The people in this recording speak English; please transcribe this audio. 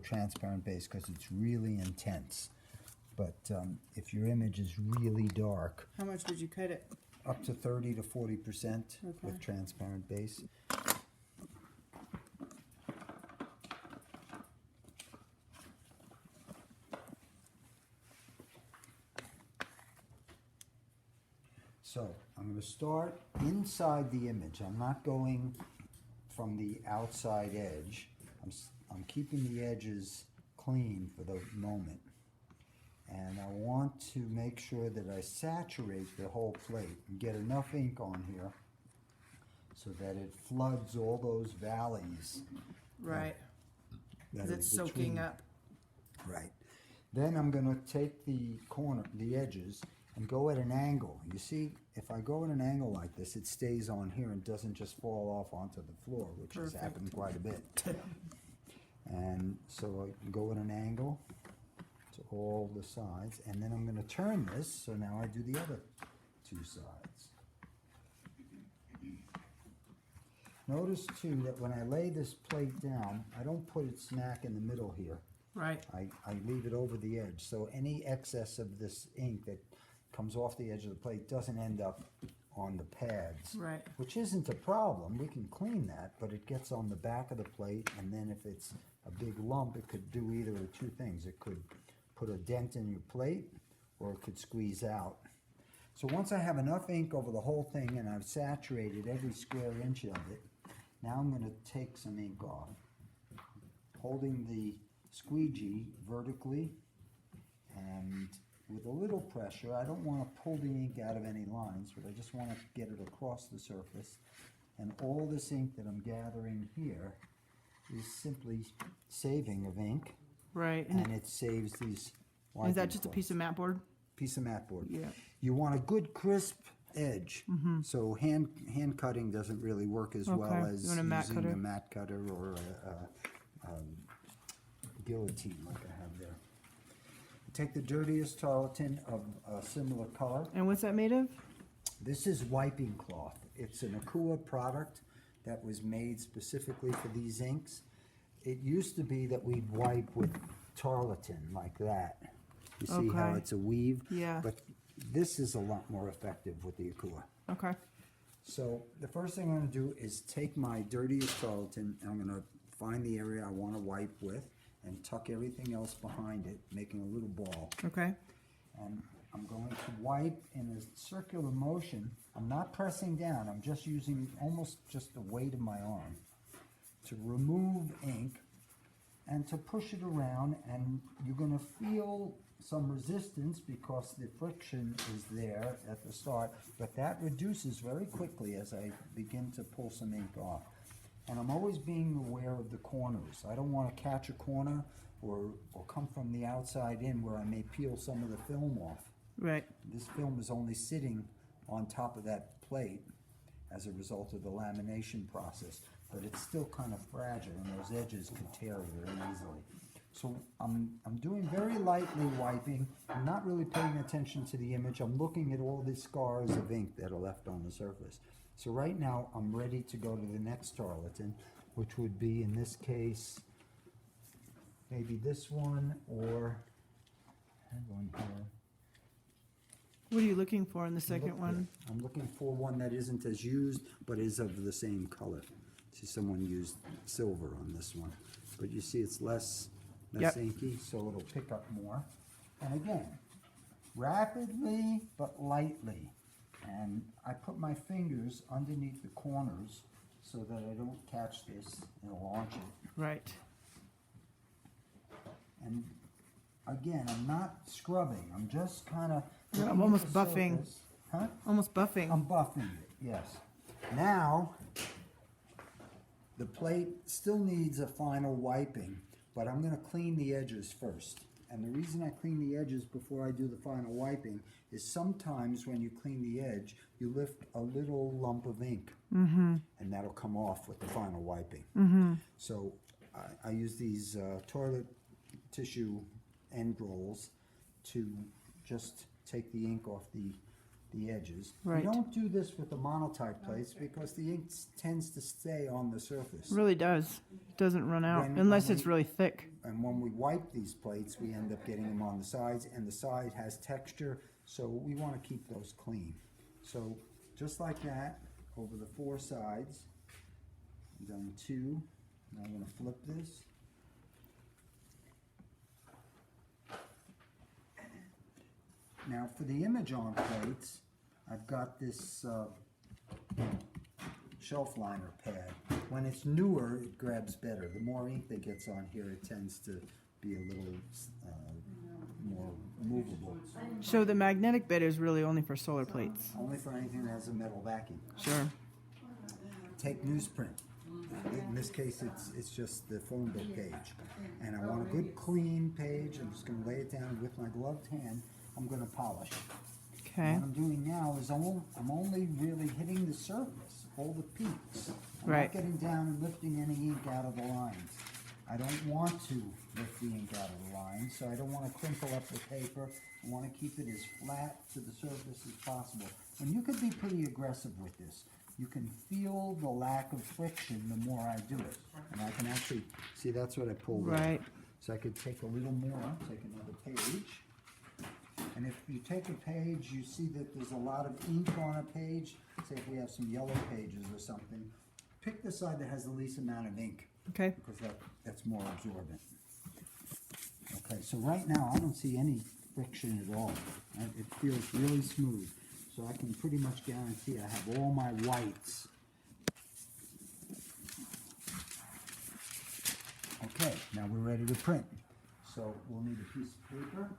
transparent base because it's really intense. But if your image is really dark, How much did you cut it? up to 30 to 40% with Okay. transparent base. So I'm going to start inside the image. I'm not going from the outside edge. I'm keeping the edges clean for the moment. And I want to make sure that I saturate the whole plate and get enough ink on here so that it floods all those valleys. Right. that Because are it's soaking between. up. Right. Then I'm going to take the edges, and go at an angle. You see, if I go at an angle like this, it stays on here and doesn't just fall off onto the floor, which has happened quite a bit. And so I go at an angle to all the sides, and then I'm going to turn this, so now I do the other two sides. Notice too that when I lay this plate down, I don't put it smack in the middle here. Right. I leave it over the edge, so any excess of this ink that comes off the edge of the plate doesn't end up on the pads. Right. Which isn't a problem, we can clean that, but it gets on the back of the plate, and then if it's a big lump, it could do either of two things. It could put a dent in your plate, or it could squeeze out. So once I have enough ink over the whole thing and I've saturated every square inch of it, now I'm going to take some ink off, holding the squeegee vertically and with a little pressure. I don't want to pull the ink out of any lines, but I just want to get it across the surface. And all this ink that I'm gathering here is simply saving of ink, Right. and it saves these wiping Is that just a cloths. piece of mat board? Piece of mat board. Yeah. You want a good crisp edge, so hand cutting doesn't really work as well Okay. as You want a mat using cutter? a mat cutter or a guillotine like I have there. Take the dirtiest tarlatan of a similar color. And what's that made of? This is wiping cloth. It's an Akua product that was made specifically for these inks. It used to be that we'd wipe with tarlatan like that. You see how Okay. it's a weave? Yeah. But this is a lot more effective with the Akua. Okay. So the first thing I'm going to do is take my dirtiest tarlatan, and I'm going to find the area I want to wipe with and tuck everything else behind it, making a little ball. Okay. And I'm going to wipe in a circular motion. I'm not pressing down, I'm just using almost just the weight of my arm to remove ink and to push it around, and you're going to feel some resistance because the friction is there at the start, but that reduces very quickly as I begin to pull some ink off. And I'm always being aware of the corners. I don't want to catch a corner or come from the outside in where I may peel some of the film off. Right. This film is only sitting on top of that plate as a result of the lamination process, but it's still kind of fragile, and those edges could tear very easily. So I'm doing very lightly wiping. I'm not really paying attention to the image. I'm looking at all the scars of ink that are left on the surface. So right now I'm ready to go to the next tarlatan, which would be, in this case, maybe this one, or hang on here. What are you looking for in the second one? I'm looking for one that isn't as used, but is of the same color. See, someone used silver on this one, but you see it's less Yep. inky, so it'll pick up more. And again, rapidly but lightly. And I put my fingers underneath the corners so that I don't catch this and launch it. Right. And again, I'm not scrubbing, I'm just kind of... I'm almost buffing. Huh? Almost buffing. I'm buffing it, yes. Now, the plate still needs a final wiping, but I'm going to clean the edges first. And the reason I clean the edges before I do the final wiping is sometimes when you clean the edge, you lift a little lump of ink, and that'll come off with the final wiping. So I use these toilet tissue end rolls to just take the ink off the the edges. Right. You don't do this with the monotype plates because the ink tends to stay on the surface. It really does. It doesn't run out When- unless when it's we- really thick. And when we wipe these plates, we end up getting them on the sides, and the side has texture, so we want to keep those clean. So just like that, over the 4 sides, I've done 2. Now I'm going to flip this. Now for the image on plates, I've got this shelf liner pad. When it's newer, it grabs better. The more ink that gets on here, it tends to be a little more movable. So the magnetic bed is really only for solar plates. Only for anything that has a metal backing. Sure. Take newsprint. In this case, it's just the phone book page. And I want a good clean page. I'm just going to lay it down with my gloved hand. I'm going to polish it. Okay. What I'm doing now is I'm only really hitting the surface, all the peaks. I'm Right. not getting down and lifting any ink out of the lines. I don't want to lift the ink out of the lines, so I don't want to crinkle up the paper. I want to keep it as flat to the surface as possible. And you can be pretty aggressive with this. You can feel the lack of friction the more I do it. And I can actually, see, that's what I pulled out. Right. So I could take a little more, take another page. And if you take a page, you see that there's a lot of ink on a page. Say if we have some yellow pages or something, pick the side that has the least amount of ink, Okay. because that's more absorbent. Okay, so right now I don't see any friction at all. It feels really smooth. So I can pretty much guarantee I have all my whites. Okay, now we're ready to print. So we'll need a piece of paper.